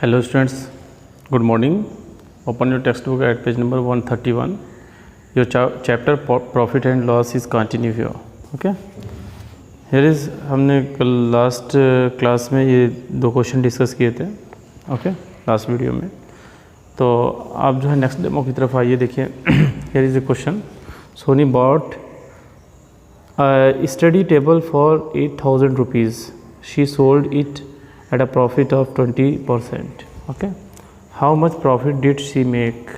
Hello students, good morning. Open your textbook at page number 131. Your chapter profit and loss is continue here. Okay. Here is हमने कल last class में ये दो question discuss किए थे. Okay last video में. तो आप जो है नेक्स्ट डेमो की तरफ आइए. देखिए here is a question. Sony bought a study table for 8,000 rupees. She sold it at a profit of 20%. Okay, how much profit did she make?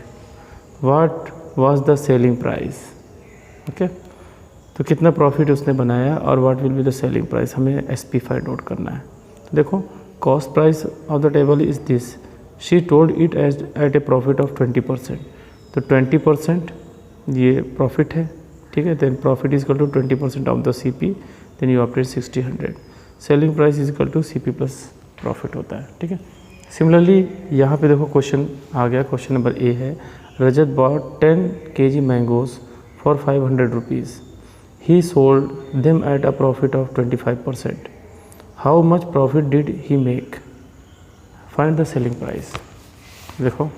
What was the selling price? Okay, तो कितना profit उसने बनाया और what will be the selling price, हमें SP find out करना है. तो देखो cost price of the table is this. She told it at a profit of 20%. तो 20% ये प्रॉफिट है. ठीक है, then profit is equal to 20% of the CP, then you obtain 60/100. Selling price is equal to CP plus profit होता है. ठीक है. Similarly यहाँ पे देखो क्वेश्चन आ गया. क्वेश्चन नंबर A है, Rajat bought 10 kg mangoes for 500 rupees. He sold them at a profit of 25%. How much profit did he make? Find the selling price. देखो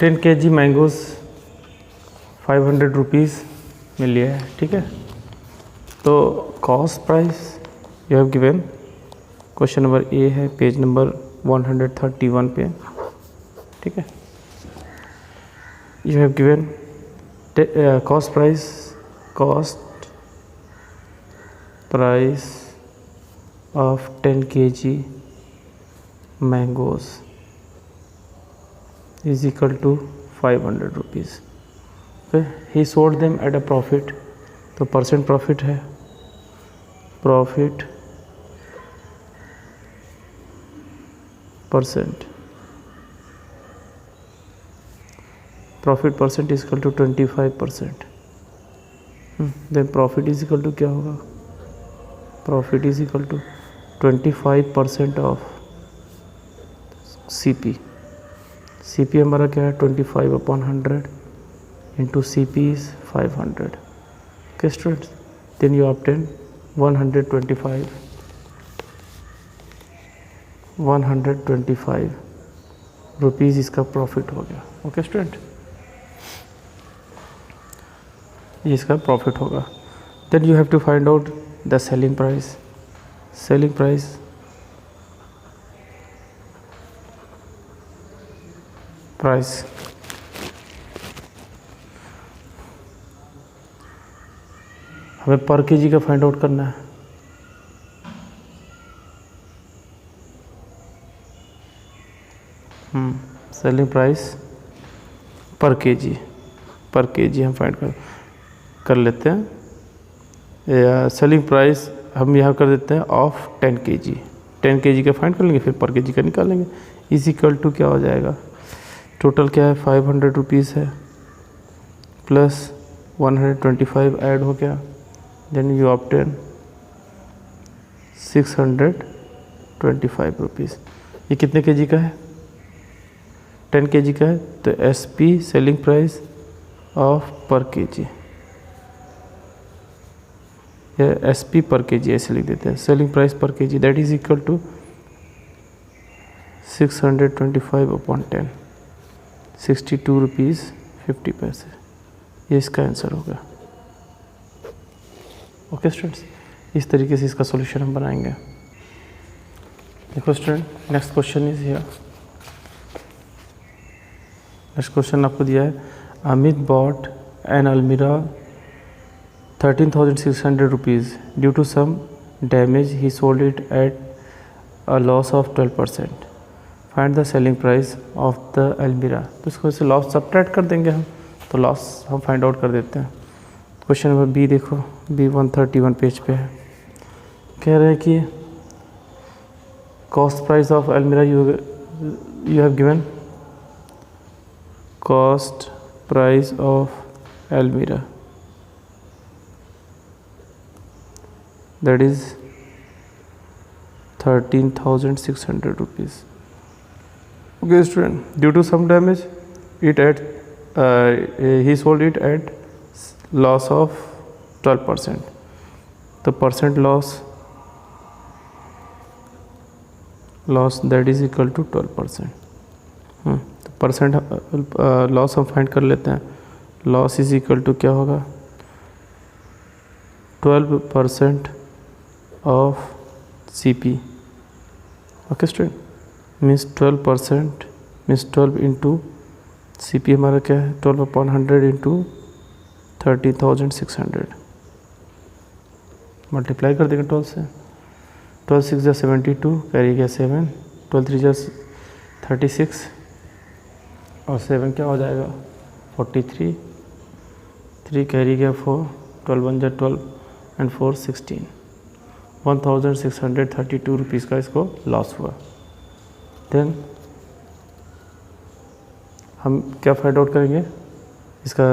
10 kg मैंगोज 500 रुपीज़ मिल लिया है. ठीक है. तो cost price you have given. Question number A है, page number 131 पे. ठीक है. You have given cost price of 10 kg mangoes is equal to 500 rupees. He sold them at a profit. तो परसेंट प्रॉफिट है. Profit percent is equal to 25%. Then profit is equal to क्या होगा? Profit is equal to 25% of CP हमारा क्या है? 25/100 into CP is 500. Okay students, then you obtain 125 rupees इसका profit हो गया. ओके स्टूडेंट, ये इसका प्रॉफिट होगा. Then you have to find out the selling price. Selling price हमें पर केजी का फाइंड आउट करना है. सेलिंग प्राइस पर केजी हम फाइंड कर लेते हैं. या सेलिंग प्राइस हम यहाँ कर देते हैं ऑफ 10 kg. 10 kg का फाइंड कर लेंगे, फिर पर केजी का निकालेंगे. इज इक्वल टू क्या हो जाएगा? टोटल क्या है? 500 रुपीज़ है प्लस 125 ऐड हो गया. Then you obtain 625 rupees. ये कितने केजी का है? 10 kg का है. तो SP selling price of per kg, या SP पर केजी ऐसे लिख देते हैं. Selling price per kg that is equal to 625/10, 62 rupees 50 पैसे. ये इसका आंसर होगा. ओके स्टूडेंट्स, इस तरीके से इसका सॉल्यूशन हम बनाएंगे. देखो student, next question is here. Next question आपको दिया है, Amit bought an almirah 13,600 rupees. Due to some damage he sold it at a loss of 12%. Find the selling price of the almirah. तो इसको से लॉस सब्ट्रैक्ट कर देंगे हम. तो लॉस हम फाइंड आउट कर देते हैं. क्वेश्चन नंबर B देखो, B 131 पेज पे है. कह रहे हैं कि cost price of almirah you have given. Cost price of almirah that is 13,600 rupees. Okay student, due to some damage it at he sold it at loss of 12%. तो percent loss loss that is equal to 12%। तो percent loss हम find कर लेते हैं। Loss is equal to क्या होगा, 12% of CP। Okay student, means 12% means 12 into CP हमारा क्या है, 12/100 इंटू 30,600 मल्टीप्लाई कर देंगे 12 से। 12 6 जा 72, कैरी गया 7, 12 3 जा 36 और 7 क्या हो जाएगा 43, 3 कैरी गया 4, 12 1 जा 12 एंड 4 16, 1632 रुपीज़ का इसको लॉस हुआ। देन हम क्या फाइंड आउट करेंगे, इसका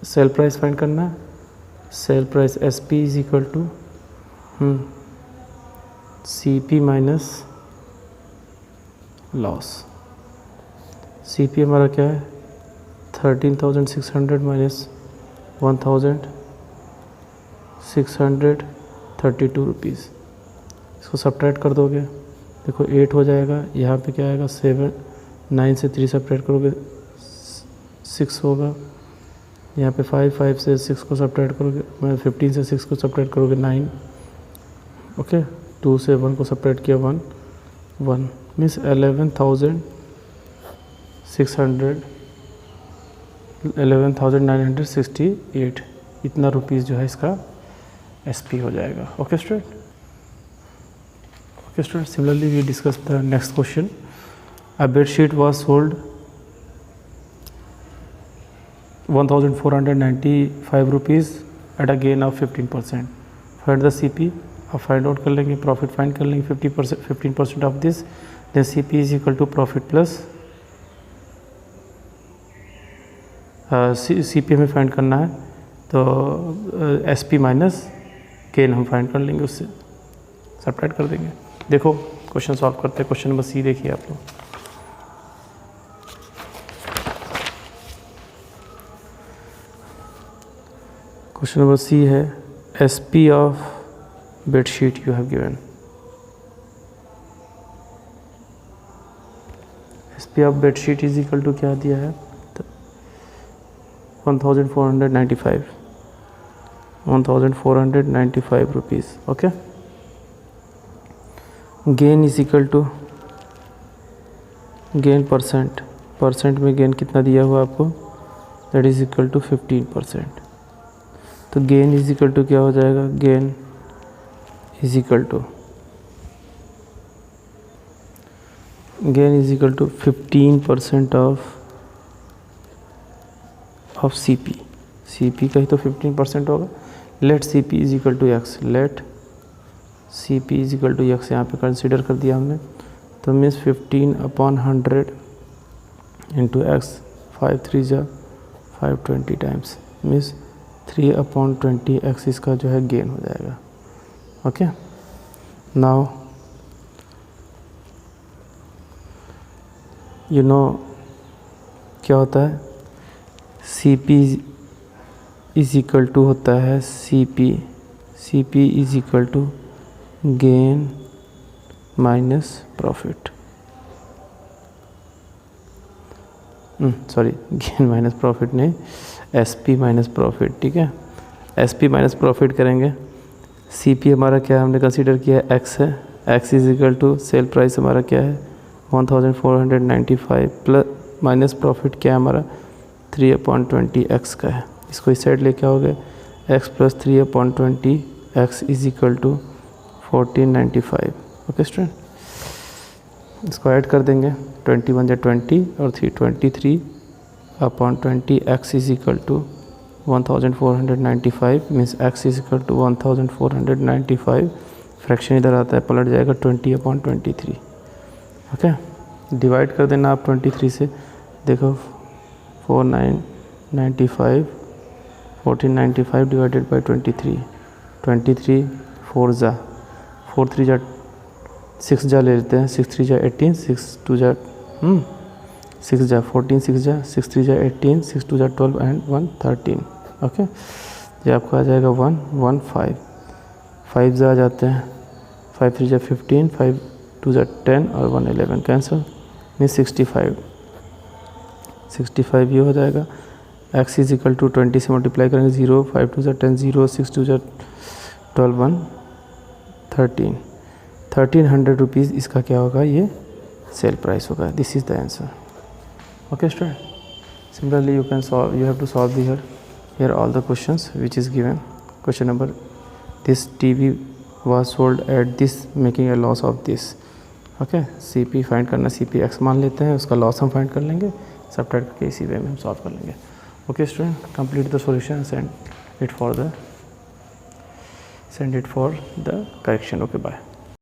सेल प्राइस फाइंड करना है। Sale price SP is equal to CP minus loss. CP हमारा क्या है 13,600 माइनस 1,632 रुपीज़। इसको सब्ट्रैक्ट कर दोगे, देखो 8 हो जाएगा, यहाँ पे क्या आएगा 7, 9 से 3 सब्ट्रैक्ट करोगे 6 होगा, यहाँ पे 5, 5 से 6 को सब्ट्रैक्ट करोगे, 15 से 6 को सब्ट्रैक्ट करोगे 9, ओके। 2 से 1 को सब्ट्रैक्ट किया 1 मीन्स 11,968 इतना रुपीज़ जो है इसका SP हो जाएगा। Okay student, similarly we discuss the next question. A bed sheet was sold 1,495 rupees at a gain of 15%. Find the CP। अब फाइंड आउट कर लेंगे, प्रॉफिट फाइंड कर लेंगे 15% of this. Then CP is equal to profit plus CP हमें find करना है, तो SP minus gain हम फाइंड कर लेंगे, उससे सब्ट्रैक्ट कर देंगे। देखो क्वेश्चन सॉल्व करते हैं। क्वेश्चन नंबर C देखिए आप लोग। क्वेश्चन नंबर C है SP of bedsheet you have given. SP of bedsheet is equal to क्या दिया है 1,495 rupees. Okay, gain is equal to gain percent में गेन कितना दिया हुआ आपको, दैट इज इक्वल टू 15%। तो गेन इज इक्वल टू क्या हो जाएगा, gain is equal to 15% of CP का ही तो 15% होगा। Let CP is equal to x, let CP is equal to x यहाँ पे कंसिडर कर दिया हमने, तो मीन्स 15/100 इंटू एक्स, 5 3 जा 520 टाइम्स, मीन्स 3/20 एक्स इसका जो है गेन हो जाएगा। ओके, नाउ यू नो क्या होता है, CP इज इक्वल टू होता है CP is equal to gain minus profit, sorry gain minus profit नहीं, SP माइनस प्रॉफिट। ठीक है, SP माइनस प्रॉफिट करेंगे। CP हमारा क्या है, हमने कंसीडर किया है X है, X is equal to sale price हमारा क्या है 1,495 प्लस माइनस प्रॉफिट क्या है हमारा 3/20 X का है। इसको इस साइड लेके आओगे, X plus 3/20 X is equal to 1495। Okay student, इसको ऐड कर देंगे, 21 या 20 और 3/20 X is equal to 1,495 means X is equal to 1,495, fraction इधर आता है पलट जाएगा 20/23। ओके, डिवाइड कर देना आप 23 से, देखो 1495 डिवाइडेड बाई 23 4 जा 4 3 जा 6 जा ले लेते हैं, 6 3 जा 18, 6 2 जा 6 जा 14, 6 जा 6 3 जा 18, 6 2 जा 12 एंड 1 13। ओके, ये आपको आ जाएगा 1 1 5 5 जा आ जाते हैं, 5 3 जा 15, 5 2 ज़ा 10 और 1 11 कैंसिल, मीन 65 ये हो जाएगा। x इज इक्वल टू 20 से मल्टीप्लाई करेंगे 0, 5 2 ज़ा 10 0, 6 2 ज़ा 12 1 1300 रुपीज़ इसका क्या होगा, ये सेल प्राइस होगा। This is the answer. Okay student, similarly you have to solve here all the questions which is given. Question number, this TV was sold at this making a loss of this. Okay, CP find करना, CP x मान लेते हैं, उसका loss हम find कर लेंगे, subtract करके इसी वे में हम सॉल्व कर लेंगे। Okay student, complete the solution, send it for the correction. Okay, bye.